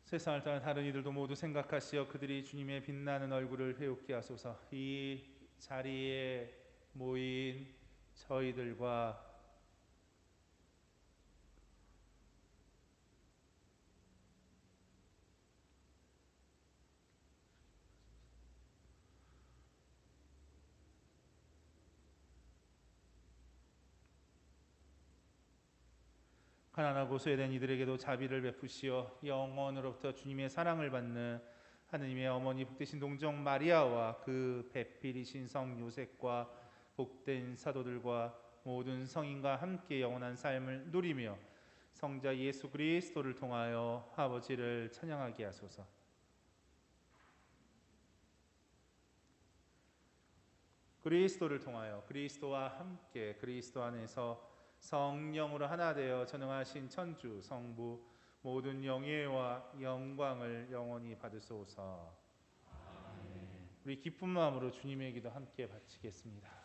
세상을 떠난 다른 이들도 모두 생각하시어 그들이 주님의 빛나는 얼굴을 회복케 하소서. 이 자리에 모인 저희들과 가난하고 소외된 이들에게도 자비를 베푸시어 영원으로부터 주님의 사랑을 받는 하느님의 어머니 복되신 동정 마리아와 그 배필이신 성 요셉과 복된 사도들과 모든 성인과 함께 영원한 삶을 누리며 성자 예수 그리스도를 통하여 아버지를 찬양하게 하소서. 그리스도를 통하여 그리스도와 함께 그리스도 안에서 성령으로 하나 되어 전능하신 천주 성부 모든 영예와 영광을 영원히 받으소서. 아멘. 우리 기쁜 마음으로 주님의 기도 함께 바치겠습니다.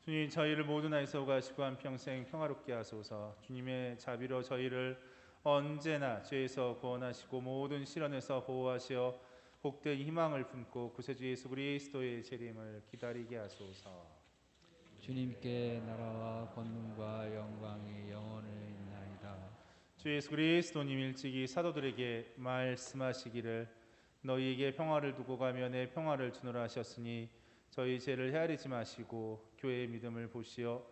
주님 저희를 모든 나에서 오가시고 한평생 평화롭게 하소서. 주님의 자비로 저희를 언제나 죄에서 구원하시고 모든 시련에서 보호하시어 복된 희망을 품고 구세주 예수 그리스도의 재림을 기다리게 하소서. 주님께 나라와 권능과 영광이 영원히 있나이다. 주 예수 그리스도님 일찍이 사도들에게 말씀하시기를 너희에게 평화를 두고 가며 내 평화를 주노라 하셨으니 저희 죄를 헤아리지 마시고 교회의 믿음을 보시어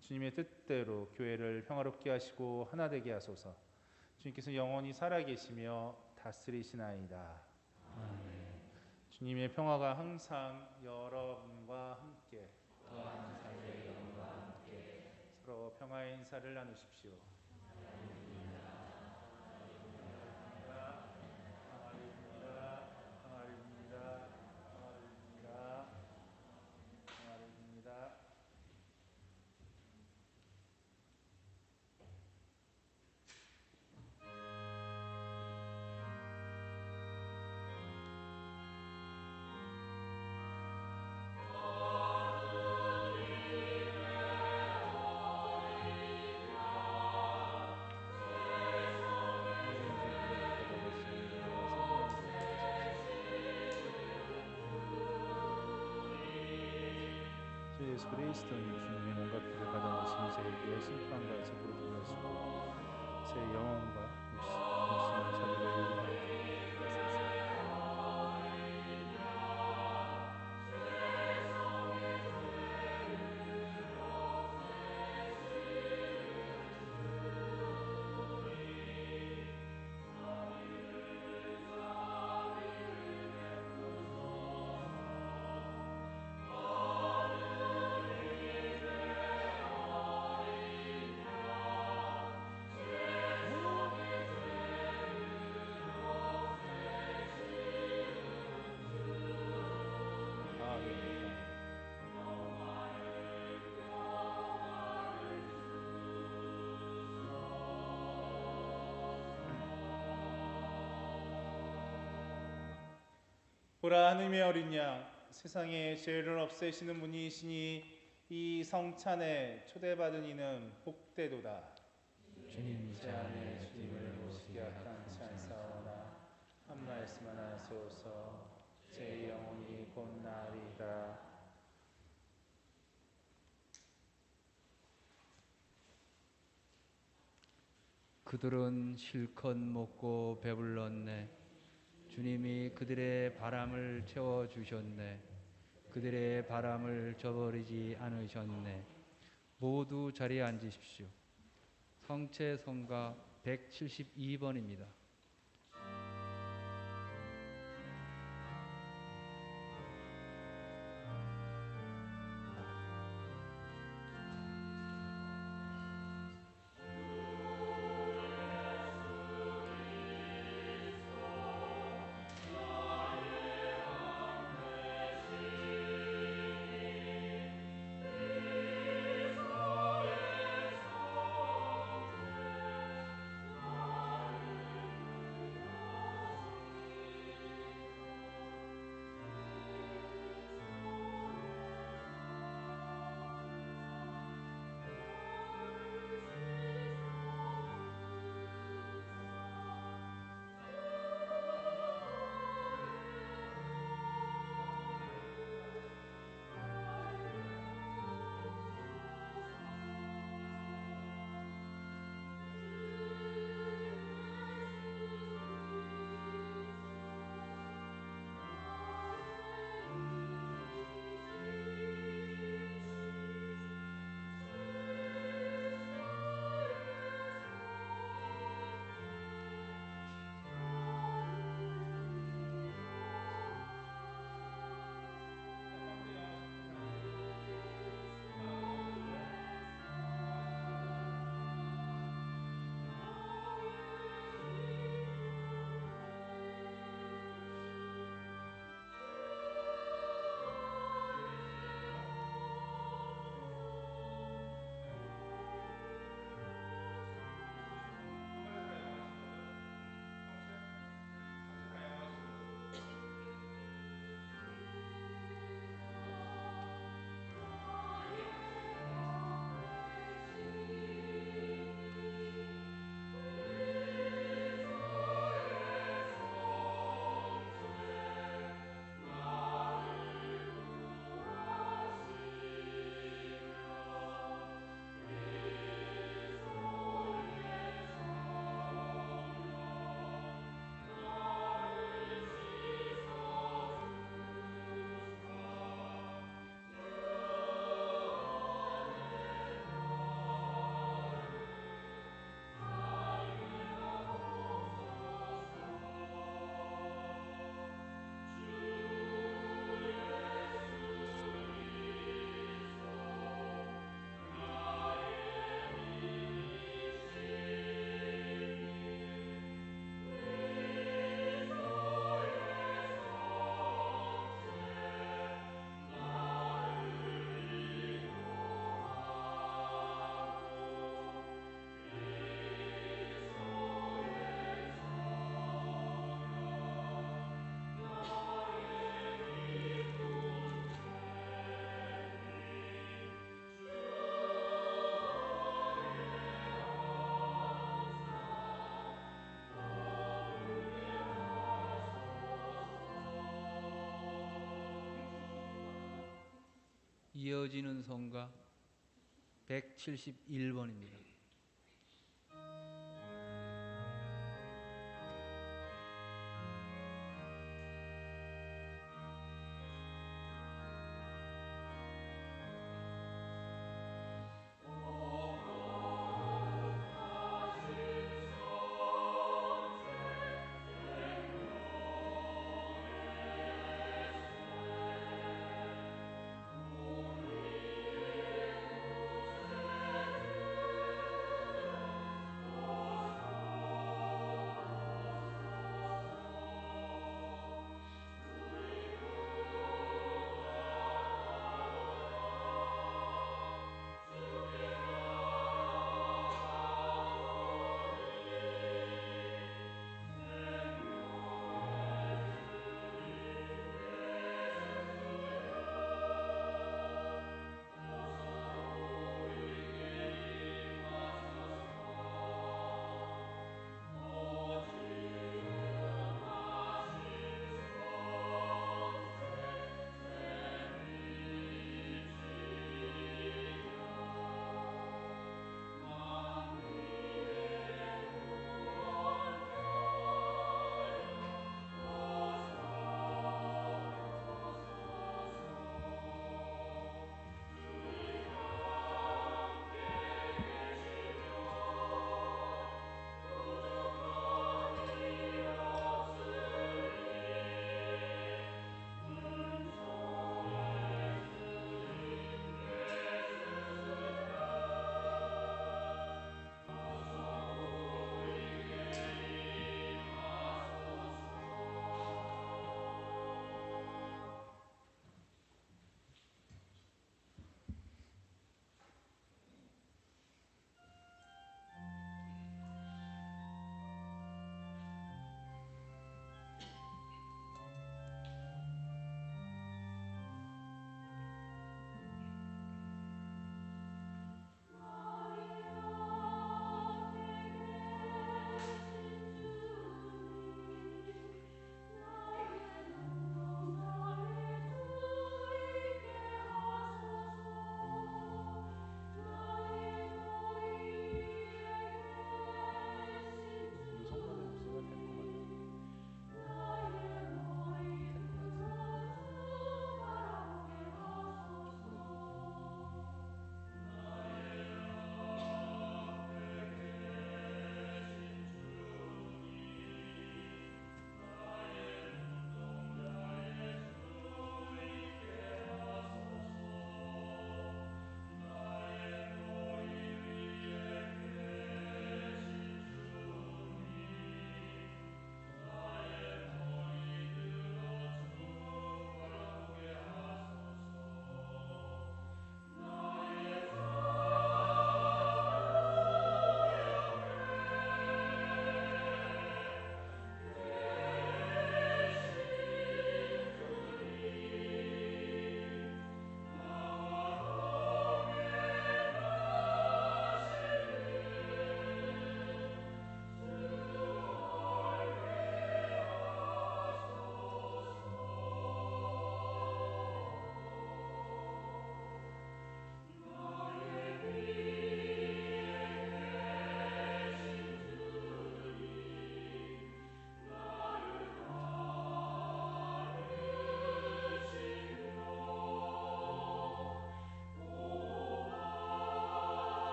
주님의 뜻대로 교회를 평화롭게 하시고 하나 되게 하소서. 주님께서 영원히 살아계시며 다스리시나이다. 아멘. 주님의 평화가 항상 여러분과 함께 또한 사도의 영과 함께 서로 평화의 인사를 나누십시오. 주 예수 그리스도님 주님의 온갖 피를 받아주신 저에게 심판과 재고를 들어주시고 제 영혼과 육신을 자비로 인도하여 보라 하느님의 어린 양 세상의 죄를 없애시는 분이시니 이 성찬에 초대받은 이는 복되도다. 주님 제 안에 주님을 모시게 약한 찬사오나 한 말씀만 하소서. 제 영혼이 곧 나리이다. 그들은 실컷 먹고 배불렀네. 주님이 그들의 바람을 채워주셨네. 그들의 바람을 저버리지 않으셨네. 모두 자리에 앉으십시오. 성체 성가 172번입니다. 이어지는 성가 171번입니다.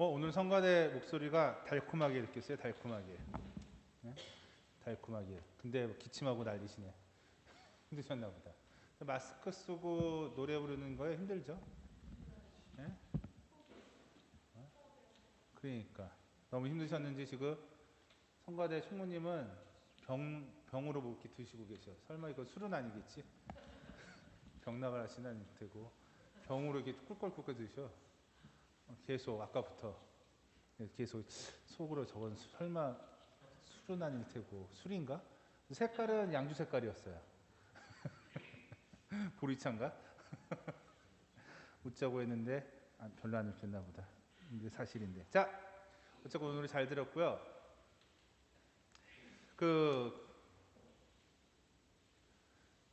오늘 성가대 목소리가 달콤하게 느꼈어요. 달콤하게. 네? 달콤하게. 근데 뭐 기침하고 난리시네. 힘드셨나 보다. 마스크 쓰고 노래 부르는 거에 힘들죠? 네? 그러니까 너무 힘드셨는지 지금 성가대 총무님은 병으로 뭐 이렇게 드시고 계셔. 설마 이거 술은 아니겠지? 병나발 하시는 되고 병으로 이렇게 꿀꺽꿀꺽 드셔. 계속 아까부터 계속 속으로 저건 설마 술은 아닐 테고 술인가? 색깔은 양주 색깔이었어요. 보리차인가? 웃자고 했는데 별로 안 웃겼나 보다. 이게 사실인데. 자, 어쨌건 오늘 잘 들었고요.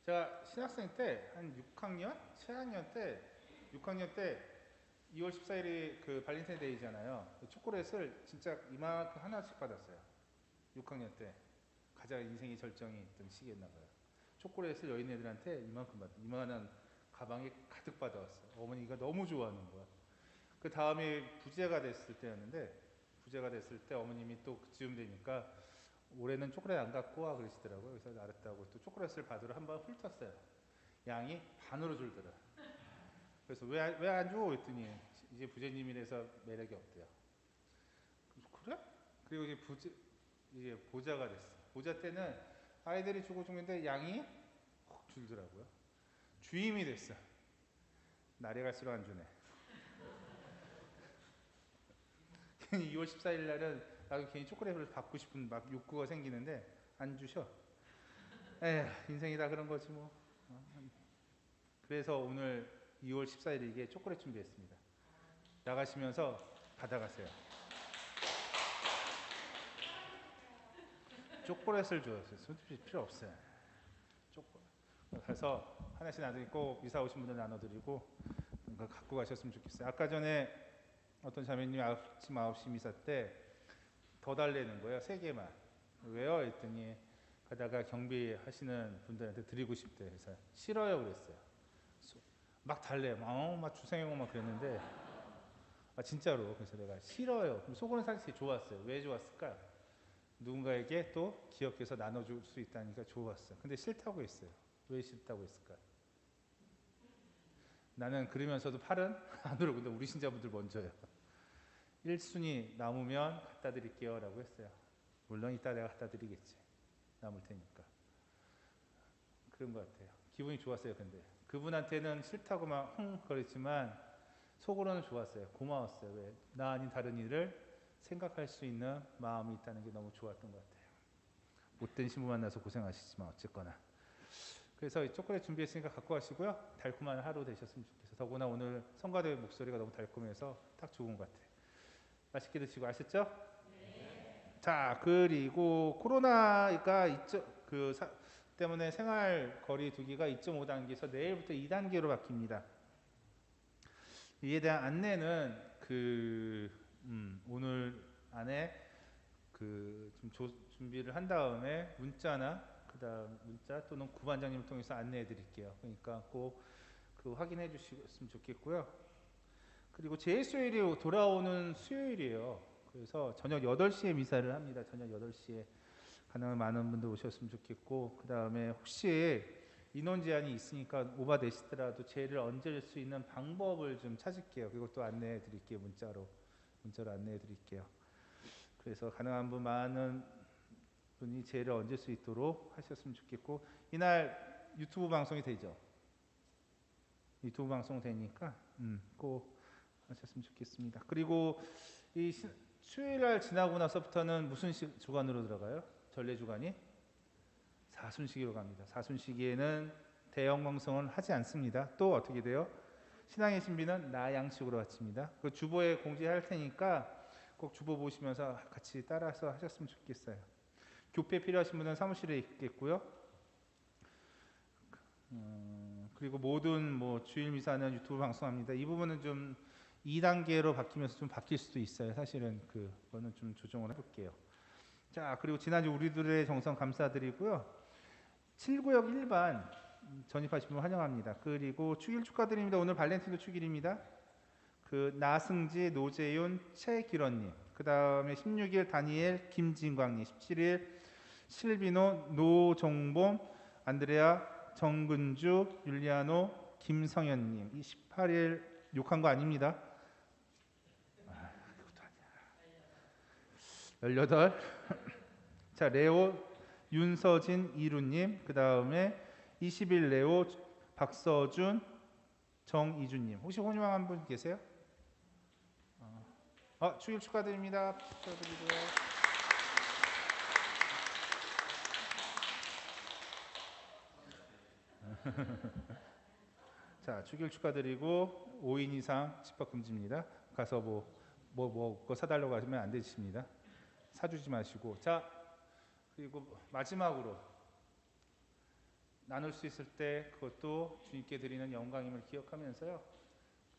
제가 신학생 때 한 6학년, 7학년 때 6학년 때 2월 14일이 그 발렌타인데이잖아요. 초콜릿을 진짜 이만큼 하나씩 받았어요. 6학년 때 가장 인생의 절정이 있던 시기였나 봐요. 초콜릿을 여인 애들한테 이만큼 이만한 가방에 가득 받아왔어요. 어머니가 너무 좋아하는 거야. 그 다음에 부제가 됐을 때였는데 부제가 됐을 때 어머님이 또 그쯤 되니까 올해는 초콜릿 안 갖고 와 그러시더라고요. 그래서 알았다고 또 초콜릿을 받으러 한번 훑었어요. 양이 반으로 줄더라. 그래서 왜 안 줘? 했더니 이제 부제님이라서 매력이 없대요. 그래? 그리고 이제 보자가 됐어. 보자 때는 아이들이 주고 죽는데 양이 확 줄더라고요. 주임이 됐어. 날이 갈수록 안 주네. 2월 14일 날은 나도 괜히 초콜릿을 받고 싶은 막 욕구가 생기는데 안 주셔. 에휴, 인생이 다 그런 거지 뭐. 그래서 오늘 2월 14일에 초콜릿 준비했습니다. 나가시면서 받아가세요. 초콜릿을 줘요. 손짓 필요 없어요. 가서 하나씩 나중에 꼭 이사 오신 분들 나눠드리고 갖고 가셨으면 좋겠어요. 아까 전에 어떤 자매님이 아침 9시 미사 때 더 달래는 거예요. 3개만. 왜요? 했더니 가다가 경비하시는 분들한테 드리고 싶대. 그래서 싫어요 그랬어요. 막 달래요. 막 주세요 막 그랬는데 진짜로. 그래서 내가 싫어요. 그럼 속으로는 사실 좋았어요. 왜 좋았을까? 누군가에게 또 기억해서 나눠줄 수 있다니까 좋았어요. 근데 싫다고 했어요. 왜 싫다고 했을까? 나는 그러면서도 팔은 안으로. 근데 우리 신자분들 먼저요. 1순위 남으면 갖다 드릴게요 라고 했어요. 물론 이따 내가 갖다 드리겠지. 남을 테니까. 그런 것 같아요. 기분이 좋았어요. 근데 그분한테는 싫다고 막 그랬지만 속으로는 좋았어요. 고마웠어요. 왜? 나 아닌 다른 이를 생각할 수 있는 마음이 있다는 게 너무 좋았던 것 같아요. 못된 신부 만나서 고생하시지만 어쨌거나. 그래서 이 초콜릿 준비했으니까 갖고 가시고요. 달콤한 하루 되셨으면 좋겠어요. 더구나 오늘 성가대 목소리가 너무 달콤해서 딱 좋은 것 같아요. 맛있게 드시고 아셨죠? 네. 자, 그리고 코로나가 때문에 생활 거리 두기가 2.5단계에서 내일부터 2단계로 바뀝니다. 이에 대한 안내는 오늘 안에 좀 준비를 한 다음에 문자 또는 구반장님을 통해서 안내해 드릴게요. 그러니까 꼭 확인해 주셨으면 좋겠고요. 그리고 제1수요일이 돌아오는 수요일이에요. 그래서 저녁 8시에 미사를 합니다. 저녁 8시에 가능한 많은 분들 오셨으면 좋겠고, 그 다음에 혹시 인원 제한이 있으니까 오바되시더라도 제를 얹을 수 있는 방법을 좀 찾을게요. 그것도 안내해 드릴게요. 문자로 안내해 드릴게요. 그래서 가능한 분 많은 분이 제를 얹을 수 있도록 하셨으면 좋겠고, 이날 유튜브 방송이 되죠. 유튜브 방송 되니까 꼭 하셨으면 좋겠습니다. 그리고 이 수요일날 지나고 나서부터는 무슨 주간으로 들어가요? 전례 주간이 사순시기로 갑니다. 사순시기에는 대형 방송은 하지 않습니다. 또 어떻게 돼요? 신앙의 신비는 나양식으로 바칩니다. 그 주보에 공지할 테니까 꼭 주보 보시면서 같이 따라서 하셨으면 좋겠어요. 교패 필요하신 분은 사무실에 있겠고요. 그리고 모든 주일 미사는 유튜브 방송합니다. 이 부분은 좀 2단계로 바뀌면서 좀 바뀔 수도 있어요. 사실은 그거는 좀 조정을 해볼게요. 자, 그리고 지난주 우리들의 정성 감사드리고요. 7구역 1반 전입하신 분 환영합니다. 그리고 축일 축하드립니다. 오늘 발렌티노 축일입니다. 그 나승지, 노재윤, 최기런님, 그 다음에 16일 다니엘, 김진광님, 17일 실비노, 노종범, 안드레아, 정근주, 율리아노, 김성현님, 28일 욕한 거 아닙니다. 18. 자, 레오, 윤서진, 이루님, 그 다음에 20일 레오, 박서준, 정이준님. 혹시 혼유왕 한 분 계세요? 축일 축하드립니다. 축하드리고요. 자, 축일 축하드리고 5인 이상 집합 금지입니다. 가서 뭐 사달라고 하시면 안 되십니다. 사주지 마시고. 자, 그리고 마지막으로 나눌 수 있을 때 그것도 주님께 드리는 영광임을 기억하면서요.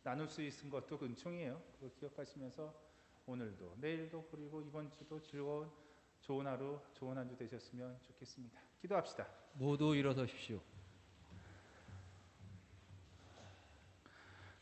나눌 수 있는 것도 은총이에요. 그걸 기억하시면서 오늘도 내일도 그리고 이번 주도 즐거운 좋은 하루, 좋은 한 주 되셨으면 좋겠습니다. 기도합시다. 모두 일어서십시오.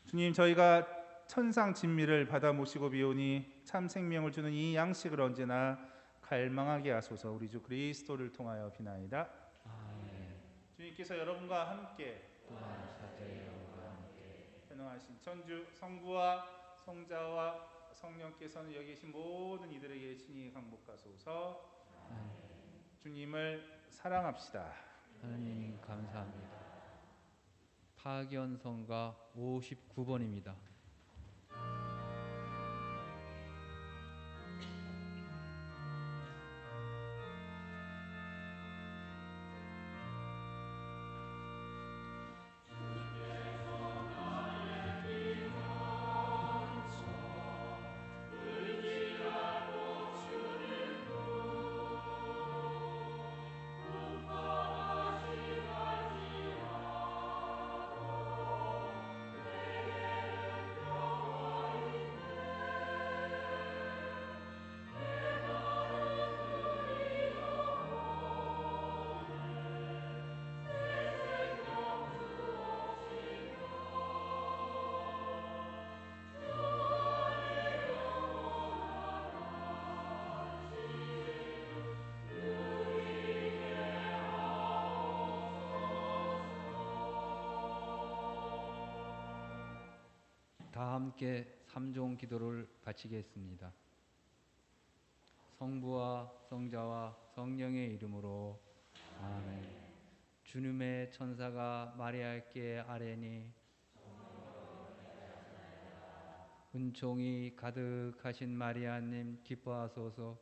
주님, 저희가 천상 진미를 받아 모시고 비오니 참 생명을 주는 이 양식을 언제나 갈망하게 하소서. 우리 주 그리스도를 통하여 비나이다. 아멘. 주님께서 여러분과 함께 또한 사제여와 함께 현황하신 천주 성부와 성자와 성령께서는 여기 계신 모든 이들에게 친히 강복하소서. 주님을 사랑합시다. 하나님 감사합니다. 파견성가 59번입니다. 다 함께 삼종 기도를 바치겠습니다. 성부와 성자와 성령의 이름으로 아멘. 주님의 천사가 마리아께 아뢰니 은총이 가득하신 마리아님 기뻐하소서.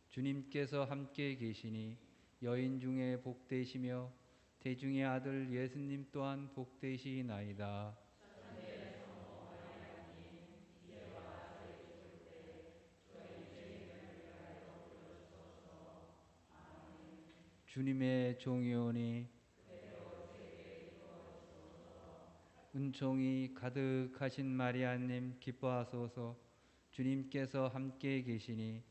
주님께서 함께 계시니 여인 중에 복되시며 대중의 아들 예수님 또한 복되시나이다. 주님의 종이오니 은총이 가득하신 마리아님 기뻐하소서. 주님께서 함께 계시니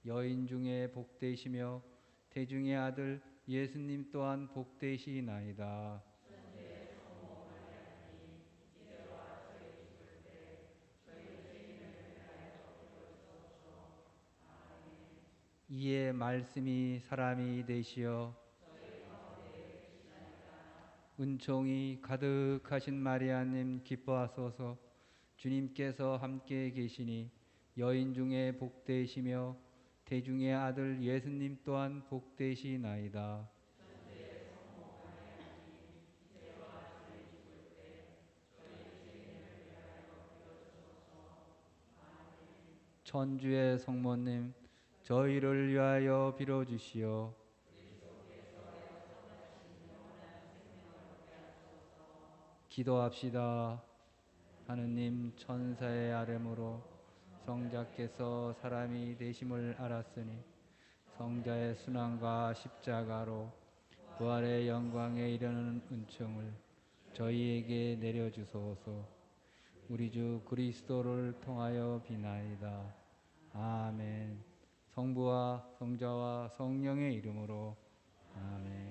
여인 중에 복되시며 대중의 아들 예수님 또한 복되시나이다. 이에 말씀이 사람이 되시어 은총이 가득하신 마리아님 기뻐하소서. 주님께서 함께 계시니 여인 중에 복되시며 대중의 아들 예수님 또한 복되시나이다. 천주의 성모님 저희를 위하여 빌어주시오. 기도합시다. 하느님 천사의 아뢰므로 성자께서 사람이 되심을 알았으니 성자의 순환과 십자가로 부활의 영광에 이르는 은총을 저희에게 내려주소서. 우리 주 그리스도를 통하여 비나이다. 아멘. 성부와 성자와 성령의 이름으로 아멘.